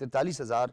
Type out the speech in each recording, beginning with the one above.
43,000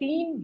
3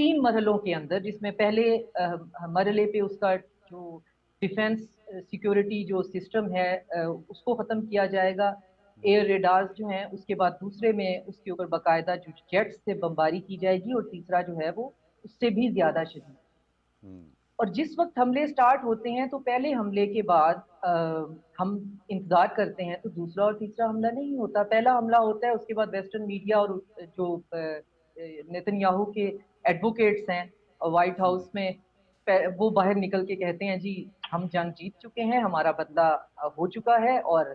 3 مرحلوں کے اندر، جس میں پہلے مرحلے پہ اس کا جو ڈیفنس سیکیورٹی جو سسٹم ہے اس کو ختم کیا جائے گا، ایئر ریڈارز جو ہیں، اس کے بعد دوسرے میں اس کے اوپر باقاعدہ جو جیٹس سے بمباری کی جائے گی، اور تیسرا جو ہے وہ اس سے بھی زیادہ شدید. اور جس وقت حملے سٹارٹ ہوتے ہیں تو پہلے حملے کے بعد ہم انتظار کرتے ہیں تو دوسرا اور تیسرا حملہ نہیں ہوتا. پہلا حملہ ہوتا ہے، اس کے بعد ویسٹرن میڈیا اور جو نیتن یاہو کے ایڈوکیٹس ہیں وائٹ ہاؤس میں، وہ باہر نکل کے کہتے ہیں جی ہم جنگ جیت چکے ہیں، ہمارا بدلہ ہو چکا ہے، اور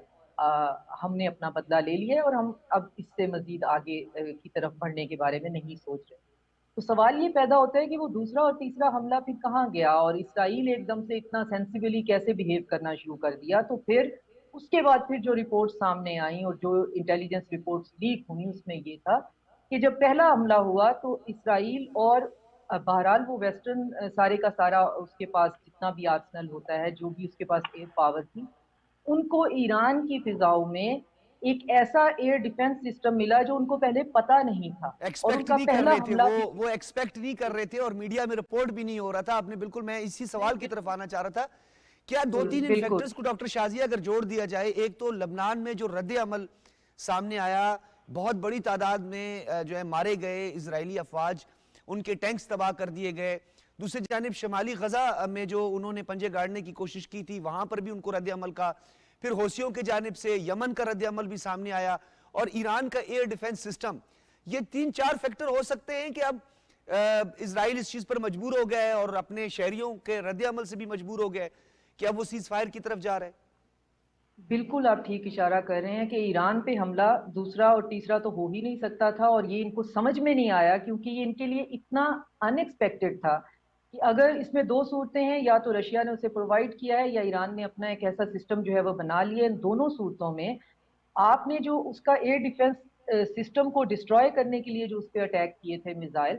ہم نے اپنا بدلہ لے لیا ہے، اور ہم اب اس سے مزید آگے کی طرف بڑھنے کے بارے میں نہیں سوچ رہے. تو سوال یہ پیدا ہوتا ہے کہ وہ دوسرا اور تیسرا حملہ پھر کہاں گیا، اور اسرائیل ایک دم سے اتنا سینسیبلی کیسے بیہیو کرنا شروع کر دیا. تو پھر اس کے بعد پھر جو رپورٹ سامنے آئیں اور جو انٹیلیجنس رپورٹس لیک ہوئی، اس میں یہ تھا کہ جب پہلا حملہ ہوا تو اسرائیل اور بہرحال وہ ویسٹرن سارے کا سارا اس کے پاس جتنا بھی آرسنل ہوتا ہے، جو بھی اس کے پاس ایئر پاور تھی، ان کو ایران کی فضاؤں میں ایک ایسا ایئر ڈیفنس سسٹم ملا جو ان کو پہلے پتا نہیں تھا، اور ان ایکسپیکٹ کا نہیں کر پہلا رہے تھے، حملہ بھی. وہ ایکسپیکٹ نہیں کر رہے تھے اور میڈیا میں رپورٹ بھی نہیں ہو رہا تھا. آپ نے بالکل، میں اسی سوال کی طرف آنا چاہ رہا تھا. کیا دو تین ان بالکل فیکٹرز کو ڈاکٹر شازیہ اگر جوڑ دیا جائے؟ ایک تو لبنان میں جو رد عمل سامنے آیا، بہت بڑی تعداد میں جو ہے مارے گئے اسرائیلی افواج، ان کے ٹینکس تباہ کر دیے گئے. دوسری جانب شمالی غزہ میں جو انہوں نے پنجے گاڑنے کی کوشش کی تھی، وہاں پر بھی ان کو رد عمل کا. پھر حوثیوں کے جانب سے یمن کا رد عمل بھی سامنے آیا، اور ایران کا ایئر ڈیفنس سسٹم. یہ 3-4 فیکٹر ہو سکتے ہیں کہ اب اسرائیل اس چیز پر مجبور ہو گیا ہے اور اپنے شہریوں کے رد عمل سے بھی مجبور ہو گیا ہے کہ اب وہ سیز فائر کی طرف جا رہا ہے. بالکل آپ ٹھیک اشارہ کر رہے ہیں کہ ایران پہ حملہ دوسرا اور تیسرا تو ہو ہی نہیں سکتا تھا، اور یہ ان کو سمجھ میں نہیں آیا کیونکہ یہ ان کے لیے اتنا ان ایکسپیکٹڈ تھا کہ اگر اس میں دو صورتیں ہیں، یا تو رشیا نے اسے پرووائڈ کیا ہے یا ایران نے اپنا ایک ایسا سسٹم جو ہے وہ بنا لیا. ان دونوں صورتوں میں آپ نے جو اس کا ایئر ڈیفنس سسٹم کو ڈسٹروائے کرنے کے لیے جو اس پہ اٹیک کیے تھے میزائل،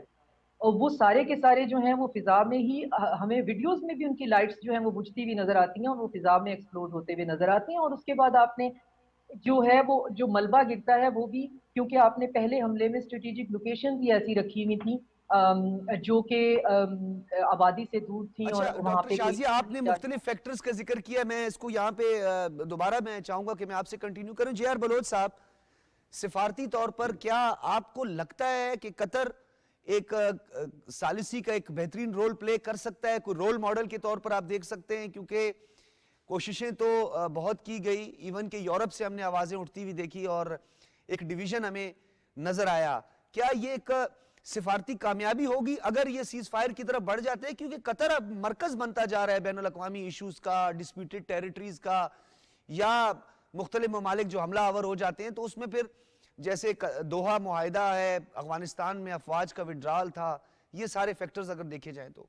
اور وہ سارے کے سارے جو ہیں وہ فضا میں ہی، ہمیں ویڈیوز میں بھی ان کی لائٹس جو ہیں وہ بجھتی ہوئی نظر آتی ہیں اور وہ فضا میں ایکسپلوڈ ہوتے ہوئے نظر آتی ہیں. اور اس کے بعد آپ نے جو ہے وہ جو ملبہ گرتا ہے وہ بھی، کیونکہ آپ نے پہلے حملے میں اسٹریٹجک لوکیشن بھی ایسی رکھی ہوئی تھی جو کہ آبادی سے دور تھیں، اور اچھا وہاں ڈاکٹر پہ کوئی شازیہ، آپ نے نہیں جا. مختلف فیکٹرز کا ذکر کیا. میں اس کو یہاں پہ دوبارہ میں چاہوں گا کہ میں آپ سے کنٹینیو کروں. جے آر بلوچ صاحب، سفارتی طور پر کیا آپ کو لگتا ہے کہ قطر ایک ثالثی کا ایک بہترین رول پلے کر سکتا ہے؟ کوئی رول ماڈل کے طور پر آپ دیکھ سکتے ہیں؟ کیونکہ کوششیں تو بہت کی گئی، ایون کہ یورپ سے ہم نے آوازیں اٹھتی ہوئی دیکھی اور ایک ڈویژن ہمیں نظر آیا. کیا یہ ایک سفارتی کامیابی ہوگی اگر یہ سیز فائر کی طرف بڑھ جاتے ہیں؟ کیونکہ قطر اب مرکز بنتا جا رہا ہے بین الاقوامی ایشوز کا، ڈسپیوٹڈ ٹیریٹریز کا، یا مختلف ممالک جو حملہ آور ہو جاتے ہیں تو اس میں پھر جیسے دوحہ معاہدہ ہے، افغانستان میں افواج کا وڈرال تھا، یہ سارے فیکٹرز اگر دیکھے جائیں تو.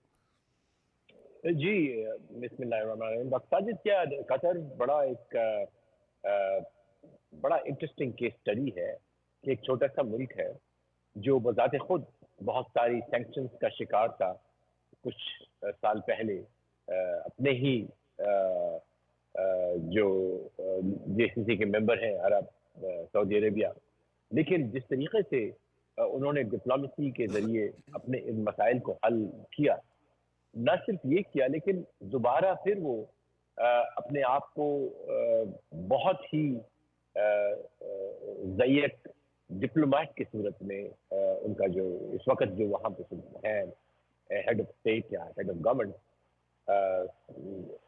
جی بسم اللہ الرحمن الرحیم. ڈاکٹر ساجد، کیا قطر بڑا انٹرسٹنگ کیس اسٹڈی ہے کہ ایک چھوٹا سا ملک ہے جو بذات خود بہت ساری سینکشنز کا شکار تھا کچھ سال پہلے اپنے ہی جو جے سی سی کے ممبر ہیں عرب سعودی عربیہ، لیکن جس طریقے سے انہوں نے ڈپلومیسی کے ذریعے اپنے ان مسائل کو حل کیا، نہ صرف یہ کیا لیکن دوبارہ پھر وہ اپنے آپ کو بہت ہی ضعیف ڈپلومیٹ کی صورت میں ان کا جو اس وقت جو وہاں پہ ہے ہیڈ آف اسٹیٹ یا ہیڈ آف گورنمنٹ،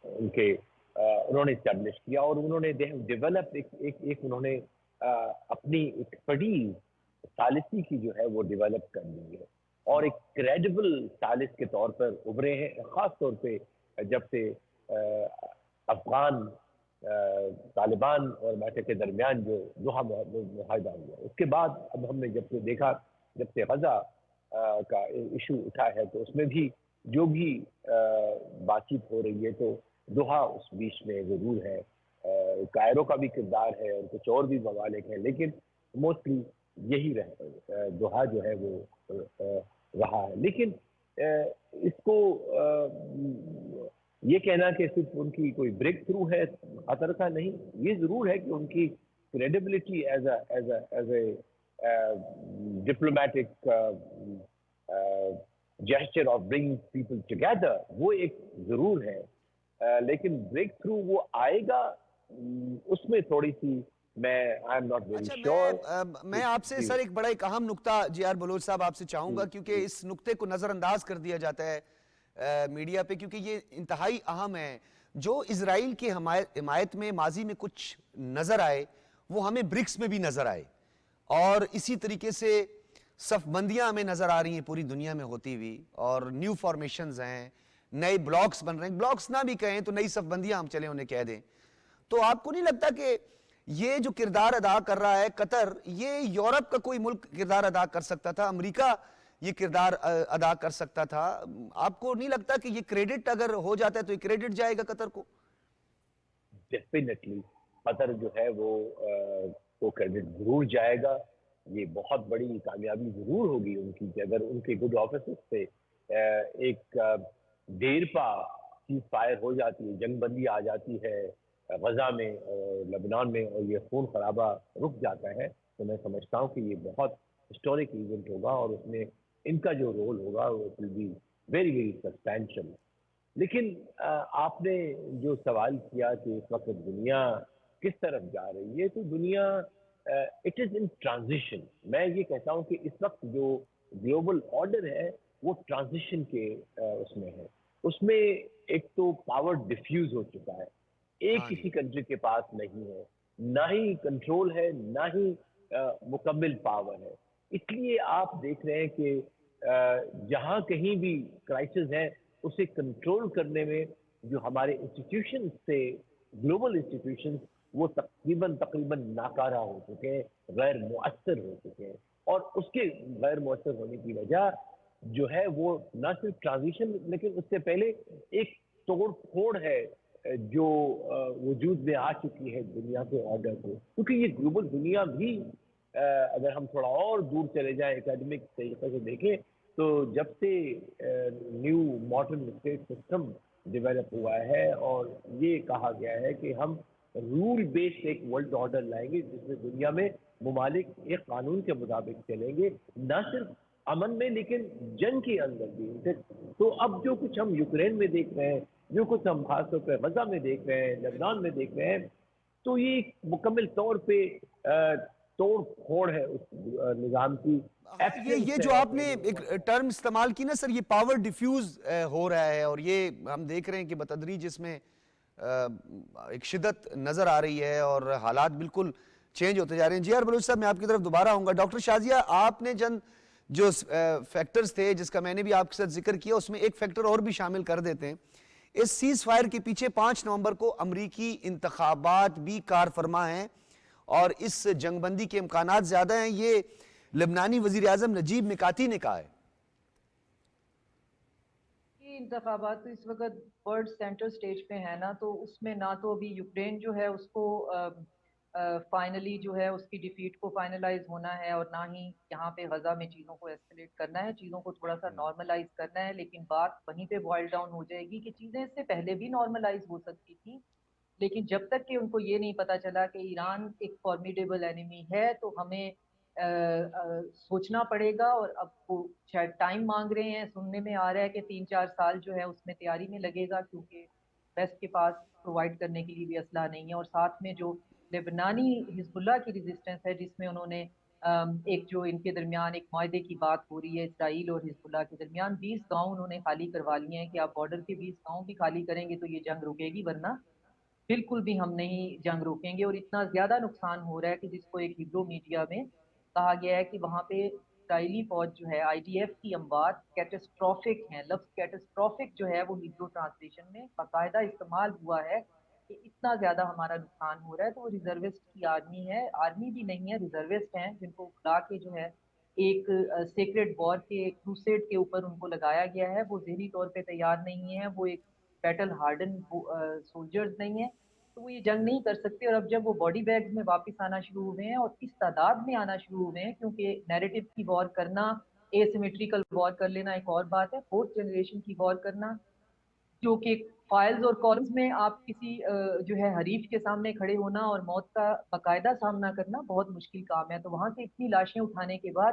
ان کے انہوں نے اسٹیبلش کیا، اور انہوں نے ڈیولپ ایک انہوں نے اپنی ایکسپرٹیز ثالثی کی جو ہے وہ ڈیولپ کر لی ہے، اور ایک کریڈیبل ثالث کے طور پر ابھرے ہیں. خاص طور پہ جب سے افغان طالبان اور معاہدے کے درمیان جو دوحہ معاہدہ ہوا، اس کے بعد اب ہم نے جب سے دیکھا، جب سے غزہ کا ایشو اٹھا ہے تو اس میں بھی جو بھی بات چیت ہو رہی ہے تو دوحہ اس بیچ میں ضرور ہے. کائرو کا بھی کردار ہے اور کچھ اور بھی ممالک ہیں، لیکن موسٹلی یہی دوحہ جو ہے وہ رہا ہے. لیکن اس کو یہ کہنا کہ صرف ان کی کوئی بریک تھرو ہے قطر کا نہیں، یہ ضرور ہے کہ ان کی credibility as a diplomatic gesture of bringing people together, وہ ایک ضرور ہے. لیکن بریک تھرو وہ آئے گا اس میں تھوڑی سی میں آئی ایم ناٹ ویری اچھا شیور. میں آپ سے سر ایک بڑا ایک اہم نقطہ جی آر بلوچ صاحب آپ سے چاہوں گا کیونکہ اس نقطے کو نظر انداز کر دیا جاتا ہے میڈیا پہ کیونکہ یہ انتہائی اہم ہے. جو اسرائیل کی حمایت میں ماضی میں کچھ نظر آئے وہ ہمیں برکس میں بھی نظر آئے اور اسی طریقے سے صف بندیاں ہمیں نظر آ رہی ہیں پوری دنیا میں ہوتی ہوئی اور نیو فارمیشنز ہیں, نئے بلاکس بن رہے ہیں, بلاکس نہ بھی کہیں تو نئی صف بندیاں ہم چلے انہیں کہہ دیں. تو آپ کو نہیں لگتا کہ یہ جو کردار ادا کر رہا ہے قطر, یہ یورپ کا کوئی ملک کردار ادا کر سکتا تھا, امریکہ یہ کردار ادا کر سکتا تھا؟ آپ کو نہیں لگتا کہ یہ کریڈٹ اگر ہو جاتا ہے تو یہ کریڈٹ جائے گا قطر کو؟ ڈیفینیٹلی قطر جو ہے وہ کریڈٹ ضرور جائے گا. یہ بہت بڑی کامیابی ضرور ہوگی ان کی کہ اگر ان کے گڈ آفیسز سے ایک دیر پا چیز فائر ہو جاتی ہے, جنگ بندی آ جاتی ہے غزہ میں اور لبنان میں اور یہ خون خرابہ رک جاتا ہے, تو میں سمجھتا ہوں کہ یہ بہت ہسٹورک ایونٹ ہوگا اور اس میں ان کا جو رول ہوگا وہ will be very very substantial. لیکن آپ نے جو سوال کیا کہ اس وقت دنیا کس طرف جا رہی ہے, تو دنیا اٹ از ان ٹرانزیشن. میں یہ کہتا ہوں کہ اس وقت جو گلوبل آرڈر ہے وہ ٹرانزیشن کے اس میں ہے. اس میں ایک تو پاور ڈیفیوز ہو چکا ہے, ایک کسی کنٹری کے پاس نہیں ہے, نہ ہی کنٹرول ہے نہ ہی مکمل پاور ہے. اس لیے آپ دیکھ رہے ہیں کہ جہاں کہیں بھی کرائسس ہے اسے کنٹرول کرنے میں جو ہمارے انسٹیٹیوشنز سے گلوبل انسٹیٹیوشنز وہ تقریباً ناکارہ ہو چکے ہیں, غیر مؤثر ہو چکے ہیں. اور اس کے غیر مؤثر ہونے کی وجہ جو ہے وہ نہ صرف ٹرانزیشن لیکن اس سے پہلے ایک توڑ پھوڑ ہے جو وجود میں آ چکی ہے دنیا کے آرڈر کو. کیونکہ یہ گلوبل دنیا بھی اگر ہم تھوڑا اور دور چلے جائیں اکیڈمک طریقے سے دیکھیں تو جب سے new modern state system develop ہوا ہے اور یہ کہا گیا ہے کہ ہم رول بیسڈ ایک ورلڈ آرڈر لائیں گے جس میں دنیا میں ممالک ایک قانون کے مطابق چلیں گے, نہ صرف امن میں لیکن جنگ کے اندر بھی. تو اب جو کچھ ہم یوکرین میں دیکھ رہے ہیں, جو کچھ ہم خاص طور پہ غزہ میں دیکھ رہے ہیں, لبنان میں دیکھ رہے ہیں, تو یہ مکمل طور پہ توڑ پھوڑ ہے اس نظام کی. یہ جو آپ نے ایک ٹرم استعمال کی نا سر, یہ پاور ڈیفیوز ہو رہا ہے اور یہ ہم دیکھ رہے ہیں کہ بتدریج اس میں ایک شدت نظر آ رہی ہے اور حالات بالکل چینج ہوتے جا رہے ہیں. جی آر بلوچ صاحب میں آپ کی طرف دوبارہ آؤں گا. ڈاکٹر شازیہ آپ نے جو فیکٹرز تھے جس کا میں نے بھی آپ کے ساتھ ذکر کیا اس میں ایک فیکٹر اور بھی شامل کر دیتے ہیں. اس سیز فائر کے پیچھے 5 نومبر کو امریکی انتخابات بھی کار فرما ہیں اور اس جنگ بندی کے امکانات زیادہ ہیں, یہ لبنانی وزیر اعظم نجیب مکاتی نے کہا ہے. یہ انتخابات تو اس وقت ورلڈ سینٹر سٹیج پہ ہے نا, تو اس میں نہ تو ابھی یوکرین جو ہے اس کو فائنلی جو ہے اس کی ڈیفیٹ کو فائنلائز ہونا ہے اور نہ ہی یہاں پہ غزہ میں چیزوں کو ایسکلیٹ کرنا ہے, چیزوں کو تھوڑا سا نارملائز کرنا ہے. لیکن بات وہیں پہ بوائل ڈاؤن ہو جائے گی کہ چیزیں اس سے پہلے بھی نارملائز ہو سکتی تھیں, لیکن جب تک کہ ان کو یہ نہیں پتا چلا کہ ایران ایک فارمیڈیبل اینیمی ہے تو ہمیں سوچنا پڑے گا. اور اب وہ شاید ٹائم مانگ رہے ہیں, سننے میں آ رہا ہے کہ 3-4 سال جو ہے اس میں تیاری میں لگے گا کیونکہ ویسٹ کے پاس پرووائڈ کرنے کے لیے بھی اسلحہ نہیں ہے. اور ساتھ میں جو لبنانی حزب اللہ کی ریزسٹنس ہے جس میں انہوں نے ایک جو ان کے درمیان ایک معاہدے کی بات ہو رہی ہے اسرائیل اور حزب اللہ کے درمیان, 20 گاؤں انہوں نے خالی کروا لیے ہیں کہ آپ بارڈر کے 20 گاؤں بھی خالی کریں گے تو یہ جنگ رکے گی, ورنہ بالکل بھی ہم نہیں جنگ روکیں گے. اور اتنا زیادہ نقصان ہو رہا ہے کہ جس کو ایک ہیبرو میڈیا میں کہا گیا ہے کہ وہاں پہ اسرائیلی فوج جو ہے آئی ڈی ایف کی اموات کیٹسٹرافک ہیں. لفظ کیٹسٹرافک جو ہے وہ ہیبرو ٹرانسلیشن میں باقاعدہ استعمال ہوا ہے کہ اتنا زیادہ ہمارا نقصان ہو رہا ہے. تو وہ ریزروسٹ کی آرمی ہے, آرمی بھی نہیں ہے, ریزروسٹ ہیں جن کو بلا کے جو ہے ایک سیکرٹ وار کے کروسیڈ کے اوپر ان کو لگایا گیا ہے. وہ ذہنی طور پہ تیار نہیں ہے, وہ ایک بیٹل ہارڈن سولجرز نہیں ہیں, تو وہ یہ جنگ نہیں کر سکتے. اور اب جب وہ باڈی بیگز میں واپس آنا شروع ہوئے ہیں اور اس تعداد میں آنا شروع ہوئے ہیں, کیونکہ نیریٹو کی وار کرنا, اے سیمیٹریکل وار کر لینا ایک اور بات ہے, 4th جنریشن کی وار کرنا جو کہ فائلز اور کالمز میں آپ کسی جو ہے حریف کے سامنے کھڑے ہونا اور موت کا باقاعدہ سامنا کرنا بہت مشکل کام ہے. تو وہاں سے اتنی لاشیں اٹھانے کے بعد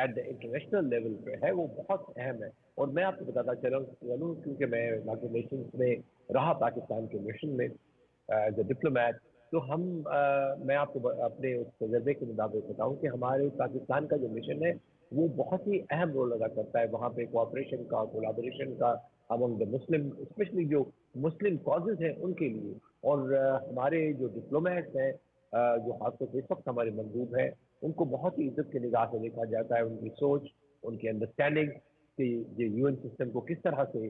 ایٹ دا انٹرنیشنل لیول پہ ہے وہ بہت اہم ہے. اور میں آپ کو بتاتا چلوں کیونکہ میں یونائیٹڈ نیشنز میں رہا پاکستان کے مشن میں ایز اے ڈپلومیٹ, تو میں آپ کو اپنے اس تجربے کے مطابق بتاؤں کہ ہمارے پاکستان کا جو مشن ہے وہ بہت ہی اہم رول ادا کرتا ہے وہاں پہ کوآپریشن کا, کولابوریشن کا امنگ دا مسلم, اسپیشلی جو مسلم کازز ہیں ان کے لیے. اور ہمارے جو ڈپلومیٹس ہیں جو خاص طور پہ اس وقت ہمارے مندوب ہیں ان کو بہت ہی عزت کی نگاہ سے دیکھا جاتا ہے. ان کی سوچ, ان کی انڈرسٹینڈنگ کہ یہ یو این سسٹم کو کس طرح سے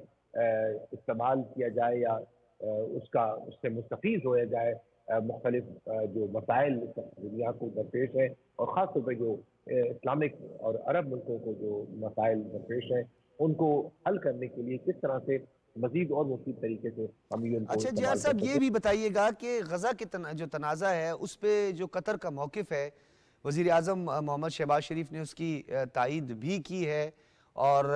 استعمال کیا جائے یا اس سے مستفید ہویا جائے, مختلف جو مسائل دنیا کو درپیش ہے اور خاص طور پہ جو اسلامک اور عرب ملکوں کو جو مسائل درپیش ہیں ان کو حل کرنے کے لیے کس طرح سے مزید اور مفید طریقے سے ہم یو این کو اچھا جہاد استعمال صاحب کر یہ سکیں. بھی بتائیے گا کہ غزہ کے جو تنازع ہے اس پہ جو قطر کا موقف ہے, وزیر اعظم محمد شہباز شریف نے اس کی تائید بھی کی ہے اور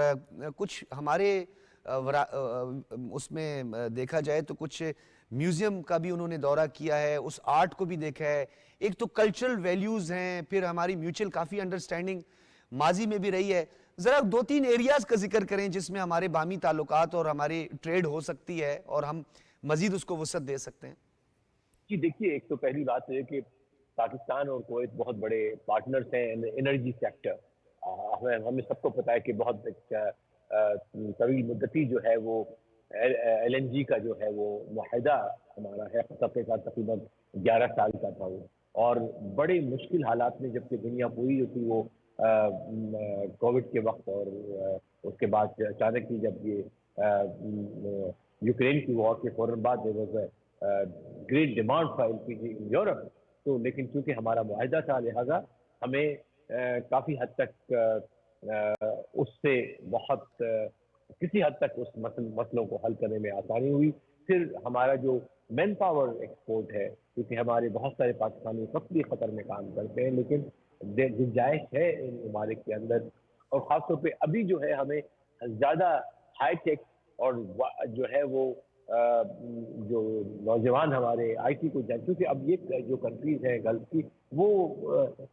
کچھ ہمارے اس میں دیکھا جائے تو کچھ میوزیم کا بھی انہوں نے دورہ کیا ہے, اس آرٹ کو بھی دیکھا ہے. ایک تو کلچرل ویلیوز ہیں, پھر ہماری میوچل کافی انڈرسٹینڈنگ ماضی میں بھی رہی ہے. ذرا 2-3 ایریاز کا ذکر کریں جس میں ہمارے باہمی تعلقات اور ہماری ٹریڈ ہو سکتی ہے اور ہم مزید اس کو وسعت دے سکتے ہیں. جی دیکھیے, ایک تو پہلی بات ہے کہ پاکستان اور کویت بہت بڑے پارٹنرز ہیں انرجی سیکٹر. ہمیں سب کو پتہ ہے کہ بہت طویل مدتی جو ہے وہ ایل این جی کا جو ہے وہ معاہدہ ہمارا ہے قطر کے ساتھ, تقریباً 11 سال کا تھا وہ, اور بڑے مشکل حالات میں جبکہ دنیا پوری جو تھی وہ کووڈ کے وقت اور اس کے بعد اچانک ہی جب یہ یوکرین کی وار کے فوراً بعد great demand for L P G in Europe, تو لیکن چونکہ ہمارا معاہدہ تھا لہٰذا ہمیں کافی حد تک اس سے بہت کسی حد تک اس مسئلوں کو حل کرنے میں آسانی ہوئی. پھر ہمارا جو مین پاور ایکسپورٹ ہے, کیونکہ ہمارے بہت سارے پاکستانی وقت بھی قطر میں کام کرتے ہیں, لیکن گنجائش ہے ان ممالک کے اندر, اور خاص طور پہ ابھی جو ہے ہمیں زیادہ ہائی ٹیک اور جو ہے وہ جو نوجوان ہمارے آئی ٹی کو جائیں, کیونکہ اب یہ جو کنٹریز ہیں گلف کی وہ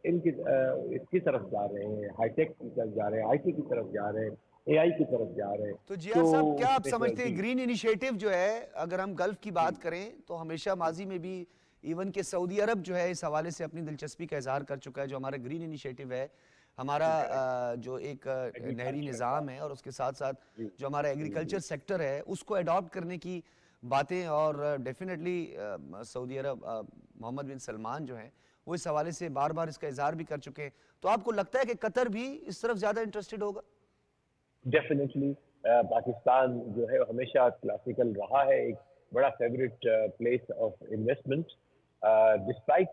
اس کی طرف جا رہے ہیں, ہائی ٹیک کی طرف جا رہے ہیں, آئی ٹی کی طرف جا رہے ہیں, اے آئی کی طرف جا رہے ہیں. تو جیاد صاحب کیا آپ سمجھتے ہیں گرین انیشیٹو جو ہے, اگر ہم گلف کی بات کریں تو ہمیشہ ماضی میں بھی ایون کہ سعودی عرب جو ہے اس حوالے سے اپنی دلچسپی کا اظہار کر چکا ہے. جو ہمارا گرین انیشیٹو ہے, ہمارا جو ایک نہری نظام ہے اور اس کے ساتھ ساتھ جو ہمارا ایگریکلچر سیکٹر ہے اس کو اڈاپٹ کرنے کی باتیں, اور ڈیفینیٹلی سعودی عرب محمد بن سلمان جو ہیں وہ اس حوالے سے بار بار اس کا اظہار بھی کر چکے ہیں. تو آپ کو لگتا ہے کہ قطر بھی اس طرف زیادہ انٹرسٹڈ ہوگا؟ ڈیفینیٹلی پاکستان جو ہے ہمیشہ کلاسیکل رہا ہے, ایک بڑا favourite place of investment, despite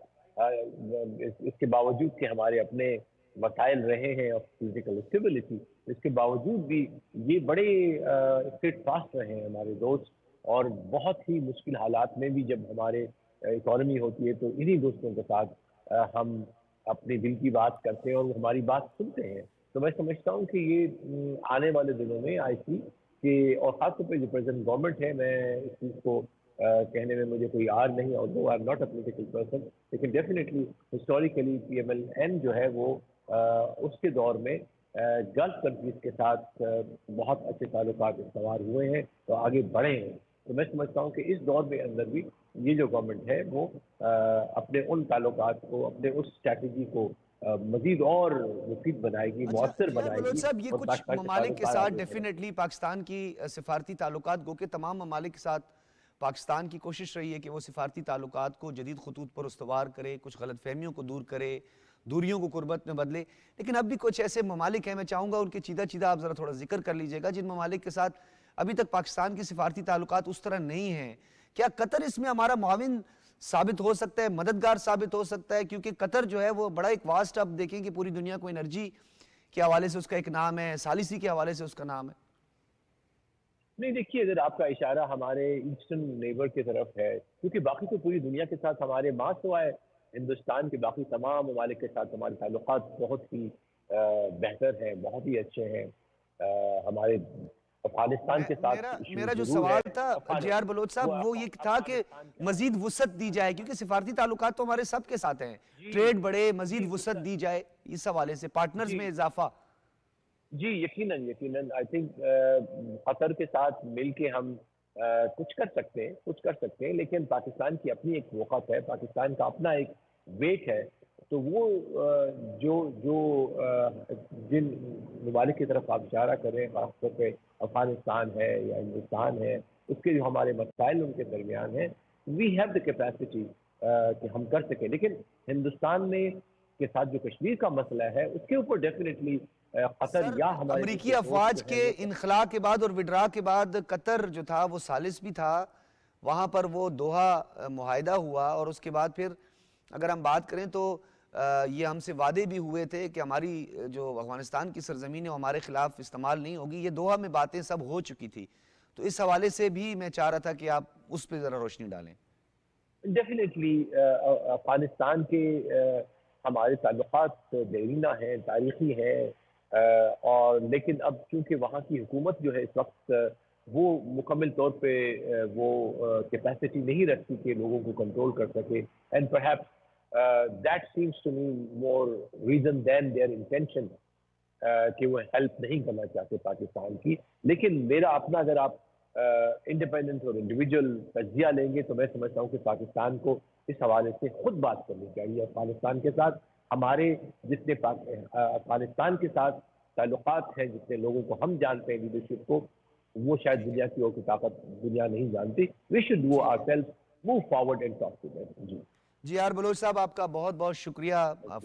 اس کے باوجود کہ ہمارے اپنے مسائل رہے ہیں آف فزیکل اسٹیبلٹی, اس کے باوجود بھی یہ بڑے اسٹیٹ فاسٹ رہے ہیں ہمارے دوست, اور بہت ہی مشکل حالات میں بھی جب ہمارے اکانومی ہوتی ہے تو انہی دوستوں کے ساتھ ہم اپنے دل کی بات کرتے ہیں اور وہ ہماری بات سنتے ہیں. تو میں سمجھتا ہوں کہ یہ آنے والے دنوں میں آئی سی کہ, اور خاص طور پہ جو پریزنٹ گورنمنٹ ہے, میں اس چیز کو کہنے میں مجھے کوئی آر نہیں, اور دو are not a political person, لیکن definitely historically P M L N جو ہے وہ اس کے دور میں گلف کنٹریز کے ساتھ بہت اچھے تعلقات استوار ہوئے ہیں تو آگے بڑھے ہیں. تو میں سمجھتا ہوں کہ اس دور میں اندر بھی یہ جو گورنمنٹ ہے وہ اپنے ان تعلقات کو, اپنے اس اسٹریٹجی کو مزید اور مفید بنائے گی, مؤثر بنائے بلوچ گی. صاحب, یہ اور کچھ پاکستان ممالک کے ساتھ تعلقات ڈیفینیٹلی پاکستان کی سفارتی تعلقات, گو کہ تمام ممالک کے ساتھ پاکستان کی کوشش رہی ہے کہ وہ سفارتی تعلقات کو جدید خطوط پر استوار کرے, کچھ غلط فہمیوں کو دور کرے, دوریوں کو قربت میں بدلے. لیکن اب بھی کچھ ایسے ممالک ہیں, میں چاہوں گا ان کے چیدہ چیدہ آپ ذرا تھوڑا ذکر کر لیجئے گا, جن ممالک کے ساتھ ابھی تک پاکستان کی سفارتی تعلقات اس طرح نہیں ہیں. کیا قطر اس میں ہمارا معاون ثابت ہو سکتا ہے, مددگار ثابت ہو سکتا ہے؟ کیونکہ قطر جو ہے وہ بڑا ایک واسٹ, اب دیکھیں کہ پوری دنیا کو انرجی کے حوالے سے اس کا ایک نام ہے, ثالثی کے حوالے سے اس کا نام ہے. نہیں دیکھیے, اگر آپ کا اشارہ ہمارے ایسٹرن نیبر کی طرف ہے, کیونکہ باقی تو پوری دنیا کے ساتھ ہمارے ماں سوائے ہندوستان کے باقی تمام ممالک کے ساتھ ہمارے تعلقات بہت ہی بہتر ہیں, بہت ہی اچھے ہیں. ہمارے افغانستان کے ساتھ میرا جو سوال تھا جی آر بلوچ صاحب وہ یہ تھا کہ مزید وسعت دی جائے، کیونکہ سفارتی تعلقات تو ہمارے سب کے ساتھ ہیں، ٹریڈ بڑھے، مزید وسعت دی جائے، اس حوالے سے پارٹنرز میں اضافہ. جی یقیناً آئی تھنک قطر کے ساتھ مل کے ہم کچھ کر سکتے ہیں لیکن پاکستان کی اپنی ایک وقت ہے، پاکستان کا اپنا ایک ویٹ ہے، تو وہ جن ممالک کی طرف آپ اشارہ کریں، خاص طور پہ افغانستان ہے یا ہندوستان ہے، اس کے جو ہمارے مسائل ان کے درمیان ہیں، وی ہیو دا کیپیسٹی کہ ہم کر سکیں. لیکن ہندوستان میں کے ساتھ جو کشمیر کا مسئلہ ہے اس کے اوپر ڈیفینیٹلی قطر یا ہمارے امریکی افواج کے انخلاء کے بعد اور وڈرا کے بعد قطر جو تھا وہ ثالث بھی تھا، وہاں پر وہ دوحہ معاہدہ ہوا، اور اس کے بعد پھر اگر ہم بات کریں تو یہ ہم سے وعدے بھی ہوئے تھے کہ ہماری جو افغانستان کی سرزمین ہے ہمارے خلاف استعمال نہیں ہوگی. یہ دوحہ میں باتیں سب ہو چکی تھی، تو اس حوالے سے بھی میں چاہ رہا تھا کہ آپ اس پہ ذرا روشنی ڈالیں. ڈیفینیٹلی افغانستان کے ہمارے تعلقات دیرینہ ہیں، تاریخی ہیں، اور لیکن اب چونکہ وہاں کی حکومت جو ہے اس وقت وہ مکمل طور پہ وہ کیپیسٹی نہیں رکھتی کہ لوگوں کو کنٹرول کر سکے، and perhaps that seems to me more reason than their intention کہ وہ ہیلپ نہیں کرنا چاہتے پاکستان کی. لیکن میرا اپنا اگر آپ انڈیپینڈنٹ اور انڈیویجول تجزیہ لیں گے تو میں سمجھتا ہوں کہ پاکستان کو اس حوالے سے خود بات کرنی چاہیے. افغانستان کے ساتھ ہمارے جتنے افغانستان کے ساتھ تعلقات ہیں، جتنے لوگوں کو ہم جانتے ہیں لیڈرشپ کو، وہ شاید دنیا کی اور طاقت دنیا نہیں جانتی. We should do our self move forward and talk to them. G R Baloch sahab آپ کا بہت بہت شکریہ،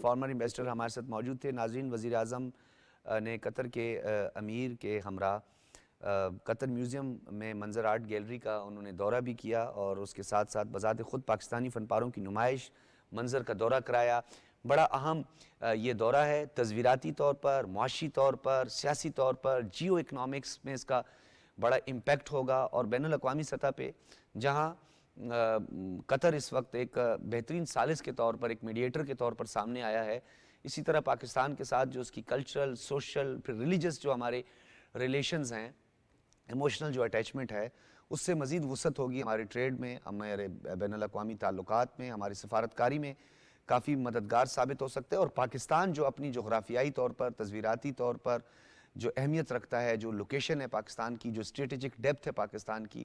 فارمر ایمبیسڈر ہمارے ساتھ موجود تھے. ناظرین، وزیر اعظم نے قطر کے امیر کے ہمراہ قطر میوزیم میں منظر آرٹ گیلری کا انہوں نے دورہ بھی کیا، اور اس کے ساتھ ساتھ بذات خود پاکستانی فنپاروں کی نمائش منظر کا دورہ کرایا. بڑا اہم یہ دورہ ہے، تصویراتی طور پر، معاشی طور پر، سیاسی طور پر، جیو اکنامکس میں اس کا بڑا امپیکٹ ہوگا. اور بین الاقوامی سطح پہ جہاں قطر اس وقت ایک بہترین ثالث کے طور پر، ایک میڈیٹر کے طور پر سامنے آیا ہے، اسی طرح پاکستان کے ساتھ جو اس کی کلچرل، سوشل، پھر ریلیجس جو ہمارے ریلیشنز ہیں، ایموشنل جو اٹیچمنٹ ہے، اس سے مزید وسعت ہوگی. ہمارے ٹریڈ میں، ہمارے بین الاقوامی تعلقات میں، ہماری سفارتکاری میں کافی مددگار ثابت ہو سکتا ہے. اور پاکستان جو اپنی جغرافیائی طور پر، تصویراتی طور پر جو اہمیت رکھتا ہے، جو لوکیشن ہے پاکستان کی، جو اسٹریٹجک ڈیپتھ ہے پاکستان کی،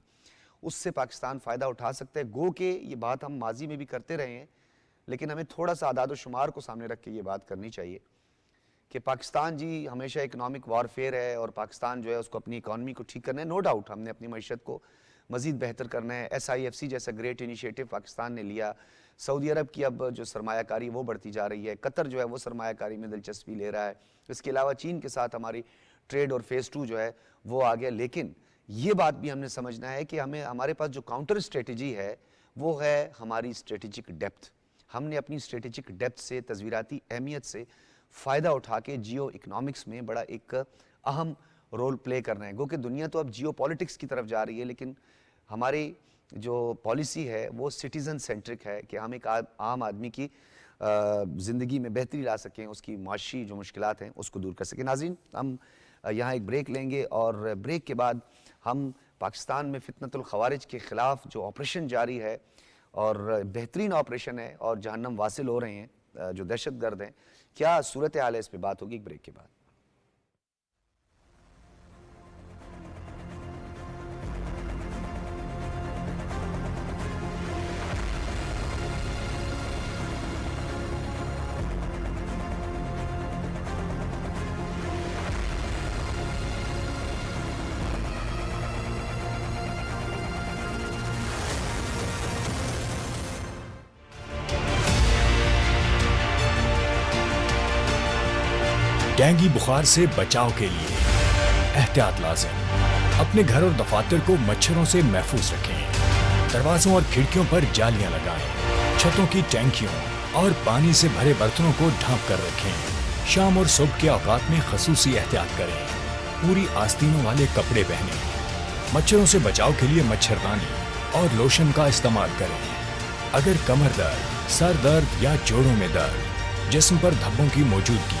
اس سے پاکستان فائدہ اٹھا سکتا ہے. گو کہ یہ بات ہم ماضی میں بھی کرتے رہے ہیں، لیکن ہمیں تھوڑا سا اعداد و شمار کو سامنے رکھ کے یہ بات کرنی چاہیے کہ پاکستان جی ہمیشہ اکنامک وارفیئر ہے، اور پاکستان جو ہے اس کو اپنی اکانومی کو ٹھیک کرنا ہے. نو ڈاؤٹ ہم نے اپنی معیشت کو مزید بہتر کرنا ہے. SIFC جیسا گریٹ انیشیٹو پاکستان نے لیا. سعودی عرب کی اب جو سرمایہ کاری وہ بڑھتی جا رہی ہے. قطر جو ہے وہ سرمایہ کاری میں دلچسپی لے رہا ہے. اس کے علاوہ چین کے ساتھ ہماری ٹریڈ اور فیز 2 جو ہے وہ آ گیا. لیکن یہ بات بھی ہم نے سمجھنا ہے کہ ہمارے پاس جو کاؤنٹر اسٹریٹجی ہے وہ ہے ہماری اسٹریٹجک ڈیپتھ. ہم نے اپنی اسٹریٹجک ڈیپتھ سے، تصویراتی اہمیت سے فائدہ اٹھا کے جیو اکنامکس میں بڑا ایک اہم رول پلے کرنا ہے. گو کہ دنیا تو اب جیو پولیٹکس کی طرف جا رہی ہے، لیکن ہماری جو پالیسی ہے وہ سٹیزن سینٹرک ہے کہ ہم ایک عام آدمی کی زندگی میں بہتری لا سکیں، اس کی معاشی جو مشکلات ہیں اس کو دور کر سکیں. ناظرین، ہم یہاں ایک بریک لیں گے، اور بریک کے بعد ہم پاکستان میں فتنۃ الخوارج کے خلاف جو آپریشن جاری ہے، اور بہترین آپریشن ہے، اور جہنم واصل ہو رہے ہیں جو دہشت گرد ہیں، کیا صورتحال ہے، اس پہ بات ہوگی ایک بریک کے بعد. ڈینگی بخار سے بچاؤ کے لیے احتیاط لازم. اپنے گھر اور دفاتر کو مچھروں سے محفوظ رکھیں. دروازوں اور کھڑکیوں پر جالیاں لگائیں. چھتوں کی ٹینکیوں اور پانی سے بھرے برتنوں کو ڈھانپ کر رکھیں. شام اور صبح کے اوقات میں خصوصی احتیاط کریں. پوری آستینوں والے کپڑے پہنیں. مچھروں سے بچاؤ کے لیے مچھردانی اور لوشن کا استعمال کریں. اگر کمر درد، سر درد یا جوڑوں میں درد، جسم پر دھبوں کی موجودگی،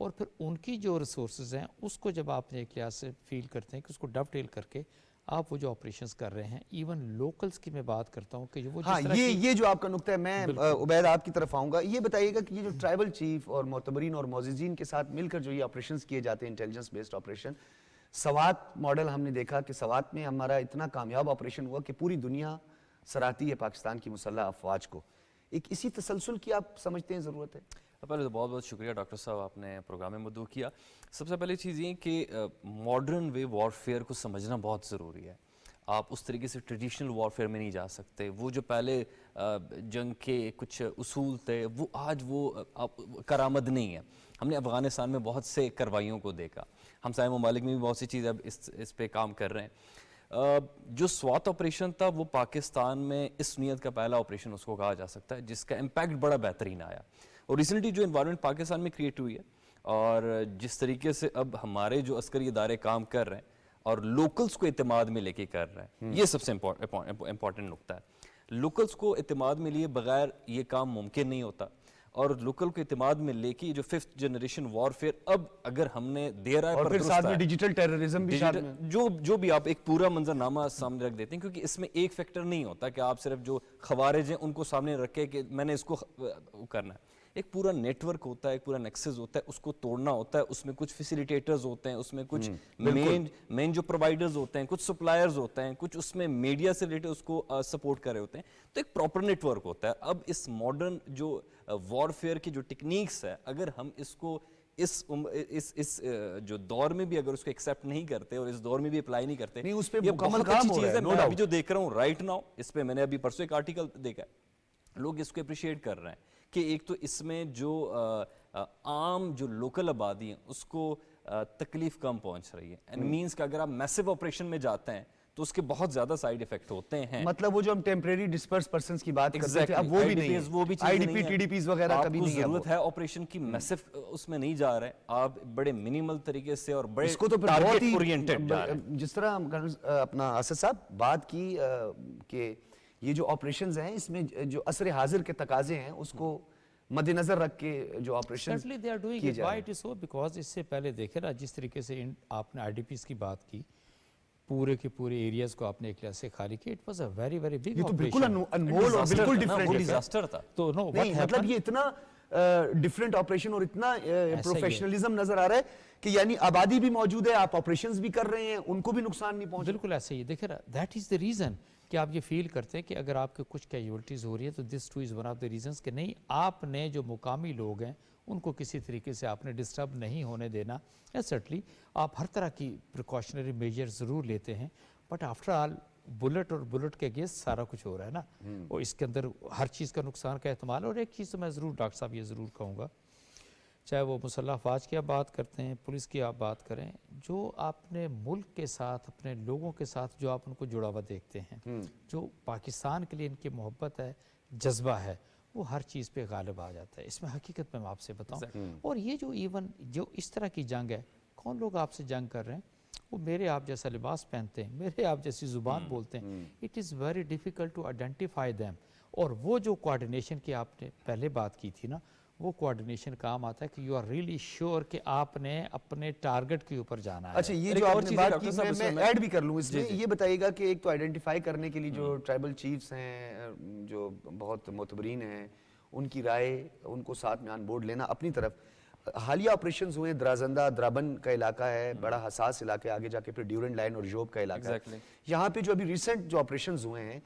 اور پھر ان کی جو ریسورسز ہیں اس کو جب آپ ایک لحاظ سے فیل کرتے ہیں کہ اس کو ڈب ٹیل کر کے آپ وہ جو آپریشنز کر رہے ہیں، ایون لوکلز کی میں بات کرتا ہوں کہ وہ ہاں جس طرح کی یہ جو آپ کا نقطہ ہے، میں عبید آپ کی طرف آؤں گا. یہ بتائیے گا کہ یہ جو ٹرائبل چیف اور معتبرین اور معززین کے ساتھ مل کر جو یہ آپریشنز کیے جاتے ہیں، intelligence based operation, Swat model ہم نے دیکھا کہ سوات میں ہمارا اتنا کامیاب آپریشن ہوا کہ پوری دنیا سراہتی ہے پاکستان کی مسلح افواج کو. ایک اسی تسلسل کی آپ سمجھتے ہیں ضرورت ہے؟ پہلے تو بہت بہت شکریہ ڈاکٹر صاحب، آپ نے پروگرام میں مدعو کیا. سب سے پہلے چیز یہ کہ ماڈرن وے وارفیئر کو سمجھنا بہت ضروری ہے. آپ اس طریقے سے ٹریڈیشنل وارفیئر میں نہیں جا سکتے. وہ جو پہلے جنگ کے کچھ اصول تھے وہ آج وہ کارآمد نہیں ہے. ہم نے افغانستان میں بہت سے کروائیوں کو دیکھا، ہمسائے ممالک میں بھی بہت سی چیزیں اب اس پہ کام کر رہے ہیں. جو سوات آپریشن تھا وہ پاکستان میں اس نیت کا پہلا آپریشن اس کو کہا جا سکتا ہے جس کا امپیکٹ بڑا بہترین آیا. اور ریسنٹلی جو انوائرمنٹ پاکستان میں کریٹ ہوئی ہے اور جس طریقے سے اب ہمارے جو عسکری ادارے کام کر رہے ہیں اور لوکلز کو اعتماد میں لے کے کر رہے ہیں، یہ سب سے امپورٹنٹ نقطہ ہے. لوکلز کو اعتماد میں لیے بغیر یہ کام ممکن نہیں ہوتا، اور لوکل کو اعتماد میں لے کے جو 5th جنریشن وارفیئر اب اگر ہم نے دے رہا ہے اور پھر ساتھ میں ڈیجیٹل ٹیررزم بھی ساتھ میں، جو بھی آپ ایک پورا منظرنامہ سامنے رکھ دیتے ہیں، کیونکہ اس میں ایک فیکٹر نہیں ہوتا کہ آپ صرف جو خوارج ہیں ان کو سامنے رکھے کہ میں نے اس کو کرنا ہے. ایک پورا نیٹ ورک ہوتا ہے، ایک پورا نیکسس ہوتا ہے، اس کو توڑنا ہوتا ہے. اس میں کچھ فیسیلیٹیٹرز ہوتے ہیں، اس میں کچھ مین جو پرووائڈرز ہوتے ہیں، کچھ سپلائرز ہوتے ہیں، کچھ اس میں میڈیا سے ریلیٹڈ اس کو سپورٹ کر رہے ہوتے ہیں. تو ایک پراپر نیٹ ورک ہوتا ہے. اب اس ماڈرن جو وارفیئر کی جو ٹیکنیکس ہے، اگر ہم اس کو اس جو دور میں بھی اگر اس کو ایکسیپٹ نہیں کرتے اور اس دور میں بھی اپلائی نہیں کرتے، نہیں اس پہ یہ مکمل بہت کام اچھی ہو چیز رہا ہے. ہے. میں ابھی جو دیکھ رہا ہوں رائٹ ناؤ، اس پہ میں نے ابھی پرسوں ایک آرٹیکل دیکھا ہے، لوگ اس کو اپریشیٹ کر رہے ہیں کہ ایک تو اس میں جو عام جو لوکل آبادی ہیں اس کو تکلیف کم پہنچ رہی ہے. اینڈ مینس کہ اگر آپ میسو آپریشن میں جاتے ہیں تو اس کے بہت زیادہ سائیڈ ایفیکٹ ہوتے ہیں. مطلب وہ جو ہم ٹیمپریری ڈسپرس پرسنز کی بات کرتے تھے اب وہ بھی نہیں ہے. I D P T D Ps وغیرہ کبھی نہیں ہے. آپ کو ضرورت ہے آپریشن کی، میسو اس میں نہیں جا رہے ہیں آپ، بڑے منیمل طریقے سے اور بڑے اس کو تو پھر ٹارگٹ اورینٹڈ جا رہے ہیں. جس طرح اپنا اسد صاحب بات کی کہ یہ جو آپریشنز ہیں اس میں جو عصر حاضر کے تقاضے ہیں اس کو مد نظر رکھ کے جو operation Certainly they are doing it. Why it is so? Because اس سے پہلے دیکھیں نا جس طریقے سے آپ نے آئی ڈی پیز کی بات کی، پورے کے پورے ایریاز کو آپ نے ایک لحاظ سے خالی کیا. It was a very very big یہ تو بالکل انمول اور بالکل ڈیفرنٹ وہ ہے. ڈیزاسٹر تھا. تو نو نہیں مطلب یہ اتنا ڈیفرنٹ آپریشن اور اتنا پروفیشنلزم نظر آ رہا ہے کہ یعنی آبادی بھی موجود ہے، آپ آپریشنز بھی کر رہے ہیں، ان کو بھی نقصان نہیں پہنچ. بالکل ایسے ہی دیکھیں نا، دیٹ از دا ریزن کہ آپ یہ فیل کرتے ہیں کہ اگر آپ کے کچھ کیجولٹیز ہو رہی ہے تو this too is one of the reasons کہ نہیں، آپ نے جو مقامی لوگ ہیں ان کو کسی طریقے سے آپ نے ڈسٹرب نہیں ہونے دینا. سرٹنلی آپ ہر طرح کی پریکاشنری میجر ضرور لیتے ہیں، بٹ آفٹر آل بلٹ اور بلٹ کے اگینسٹ سارا کچھ ہو رہا ہے نا، اور اس کے اندر ہر چیز کا نقصان کا احتمال. اور ایک چیز تو میں ضرور ڈاکٹر صاحب یہ ضرور کہوں گا، چاہے وہ مسلح افواج کی آپ بات کرتے ہیں، پولیس کی آپ بات کریں، جو آپ نے ملک کے ساتھ اپنے لوگوں کے ساتھ جو آپ ان کو جڑا ہوا دیکھتے ہیں، جو پاکستان کے لیے ان کی محبت ہے، جذبہ ہے، وہ ہر چیز پہ غالب آ جاتا ہے. اس میں حقیقت میں آپ سے بتاؤں، اور یہ جو ایون جو اس طرح کی جنگ ہے، کون لوگ آپ سے جنگ کر رہے ہیں، وہ میرے آپ جیسا لباس پہنتے ہیں، میرے آپ جیسی زبان بولتے ہیں. It is very difficult to identify them. اور وہ جو کوآرڈینیشن کی آپ نے پہلے بات کی تھی نا، وہ کوآرڈینیشن کام آتا ہے کہ یو آر ریئلی شیور کہ آپ نے اپنے ٹارگٹ کے اوپر جانا ہے. اچھا یہ جو آپ نے بات کی میں ایڈ بھی کر لوں اس میں، یہ بتائیے گا کہ ایک تو آئیڈینٹیفائی کرنے کے لیے جو ٹرائبل چیفز ہیں، جو بہت معتبرین ہیں، ان کی رائے ان کو ساتھ میں آن بورڈ لینا. اپنی طرف حالیہ آپریشنز ہوئے، درازندہ درابن کا علاقہ ہے، بڑا حساس علاقہ ہے، آگے جا کے پھر ڈیورنٹ لائن اور جوب کا علاقہ ہے. یہاں پہ جو ابھی ریسنٹ جو آپریشنز ہوئے ہیں،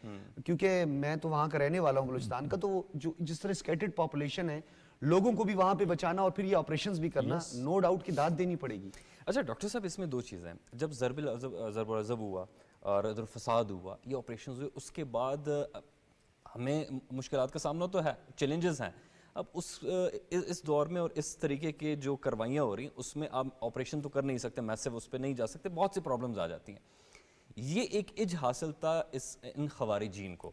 کیونکہ میں تو وہاں کا رہنے والا ہوں بلوچستان کا، تو جو جس طرح اسکیٹرڈ پاپولیشن ہے، لوگوں کو بھی وہاں پہ بچانا اور پھر یہ آپریشنز بھی کرنا، نو ڈاؤٹ کی داد دینی پڑے گی. اچھا ڈاکٹر صاحب، اس میں دو چیزیں ہیں. جب ضرب العضب ہوا اور فساد ہوا، یہ آپریشنز ہوئے، اس کے بعد ہمیں مشکلات کا سامنا تو ہے، چیلنجز ہیں. اب اس دور میں اور اس طریقے کے جو کروائیاں ہو رہی ہیں، اس میں آپ آپریشن تو کر نہیں سکتے، میسو اس پہ نہیں جا سکتے، بہت سی پرابلمز آ جاتی ہیں. یہ ایک اج حاصل تھا ان خوارجین کو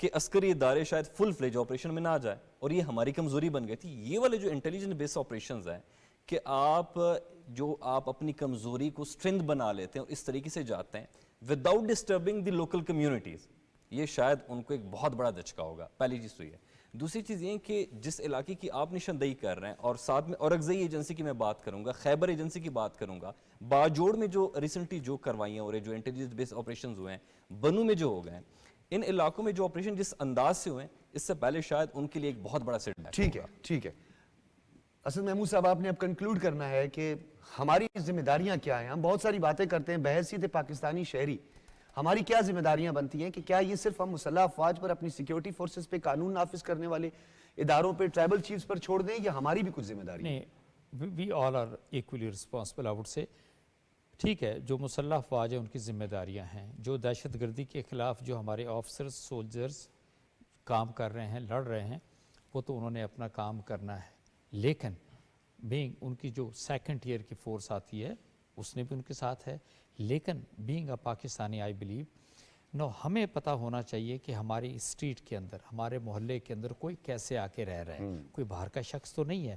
کہ عسکری ادارے شاید فل فلیج آپریشن میں نہ جائے، اور یہ ہماری کمزوری بن گئی تھی. یہ والے جو انٹیلیجنٹ بیس آپریشنز ہیں کہ آپ اپنی کمزوری کو اسٹرینتھ بنا لیتے ہیں اور اس طریقے سے جاتے ہیں without disturbing the local communities, یہ شاید ان کو ایک بہت بڑا دھچکا ہوگا. پہلی چیز تو یہ. دوسری چیز یہ کہ جس علاقے کی آپ نشاندہی کر رہے ہیں اور ساتھ میں اورکزئی ایجنسی کی میں بات کروں گا، خیبر ایجنسی کی بات کروں گا، باجوڑ میں جو ریسنٹلی جو کروائیاں ہو رہے جو انٹیلیجنس بیس آپریشنز ہوئے ہیں، بنو میں جو ہو گئے ہیں، ان علاقوں میں جو آپریشن جس انداز سے ہوئے ہیں اس سے پہلے شاید ان کے لیے ایک بہت بڑا سیٹ بیک ٹھیک ہے ٹھیک ہے اسد محمود صاحب، آپ نے اب کنکلوڈ کرنا ہے کہ ہماری ذمہ داریاں کیا ہیں. ہم بہت ساری باتیں کرتے ہیں بحیثیت پاکستانی شہری، ہماری کیا ذمہ داریاں بنتی ہیں؟ کہ کیا یہ صرف ہم مسلح افواج پر، اپنی سیکیورٹی فورسز پہ، قانون نافذ کرنے والے اداروں پہ، ٹرائبل چیفز پر چھوڑ دیں، یا ہماری بھی کچھ ذمہ داری ہے؟ نہیں، we all are equally responsible I would say. ٹھیک ہے، جو مسلح افواج ہیں ان کی ذمہ داریاں ہیں، جو دہشت گردی کے خلاف جو ہمارے آفیسرز سولجرز کام کر رہے ہیں، لڑ رہے ہیں، وہ تو انہوں نے اپنا کام کرنا ہے. لیکن بینگ ان کی جو سیکنڈ ٹیئر کی فورس آتی ہے اس نے بھی ان کے ساتھ ہے. لیکن being a Pakistani I believe no, ہمیں پتہ ہونا چاہیے کہ ہماری اسٹریٹ کے اندر، ہمارے محلے کے اندر کوئی کیسے آ کے رہ رہا ہے، کوئی باہر کا شخص تو نہیں ہے.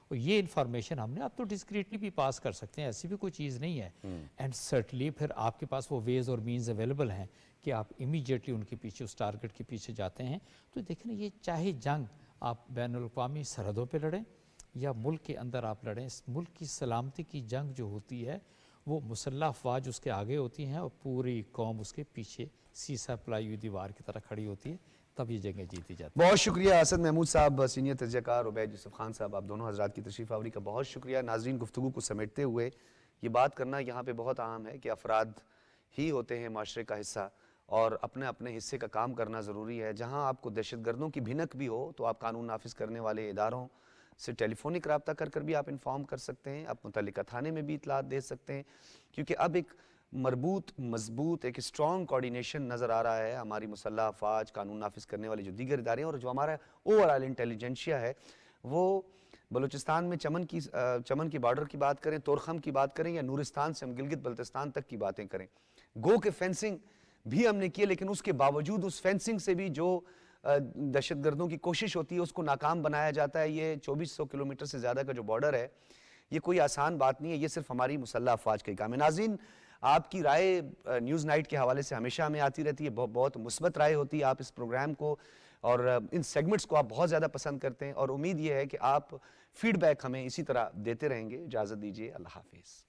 اور یہ انفارمیشن ہم نے اب تو ڈسکریٹلی بھی پاس کر سکتے ہیں، ایسی بھی کوئی چیز نہیں ہے. اینڈ سرٹنلی پھر آپ کے پاس وہ ویز اور مینز اویلیبل ہیں کہ آپ امیجیٹلی ان کے پیچھے، اس ٹارگٹ کے پیچھے جاتے ہیں. تو دیکھیں یہ چاہے جنگ آپ بین الاقوامی سرحدوں پہ لڑیں یا ملک کے اندر آپ لڑیں، اس ملک کی سلامتی کی جنگ جو ہوتی ہے وہ مسلح افواج اس کے آگے ہوتی ہیں اور پوری قوم اس کے پیچھے سیسا پلائی ہوئی دیوار کی طرح کھڑی ہوتی ہے، تب یہ جنگیں جیتی جاتی ہیں. بہت شکریہ اسد محمود صاحب، سینئر تجزیہ کار عبید یوسف خان صاحب، آپ دونوں حضرات کی تشریف آوری کا بہت شکریہ. ناظرین، گفتگو کو سمیٹتے ہوئے یہ بات کرنا یہاں پہ بہت اہم ہے کہ افراد ہی ہوتے ہیں معاشرے کا حصہ، اور اپنے اپنے حصے کا کام کرنا ضروری ہے. جہاں آپ کو دہشت گردوں کی بھنک بھی ہو تو آپ قانون نافذ کرنے والے اداروں سے ٹیلی فونک رابطہ کر کر بھی آپ انفارم کر سکتے ہیں، آپ متعلقہ تھانے میں بھی اطلاعات دے سکتے ہیں، کیونکہ اب ایک مربوط، مضبوط، ایک اسٹرانگ کوارڈینیشن نظر آ رہا ہے. ہماری مسلح افواج، قانون نافذ کرنے والی جو دیگر ادارے ہیں، اور جو ہمارا اوورآل انٹیلیجنشیا ہے، وہ بلوچستان میں چمن کی بارڈر کی بات کریں، تورخم کی بات کریں، یا نورستان سے ہم گلگت بلتستان تک کی باتیں کریں. گو کہ فینسنگ بھی ہم نے کی، لیکن اس کے باوجود اس فینسنگ سے بھی جو دہشت گردوں کی کوشش ہوتی ہے اس کو ناکام بنایا جاتا ہے. یہ 2400 کلومیٹر سے زیادہ کا جو بارڈر ہے، یہ کوئی آسان بات نہیں ہے، یہ صرف ہماری مسلح افواج کا ہی کام ہے. ناظرین، آپ کی رائے نیوز نائٹ کے حوالے سے ہمیشہ ہمیں آتی رہتی ہے، بہت مثبت رائے ہوتی ہے. آپ اس پروگرام کو اور ان سیگمنٹس کو آپ بہت زیادہ پسند کرتے ہیں، اور امید یہ ہے کہ آپ فیڈ بیک ہمیں اسی طرح دیتے رہیں گے. اجازت دیجیے، اللہ حافظ.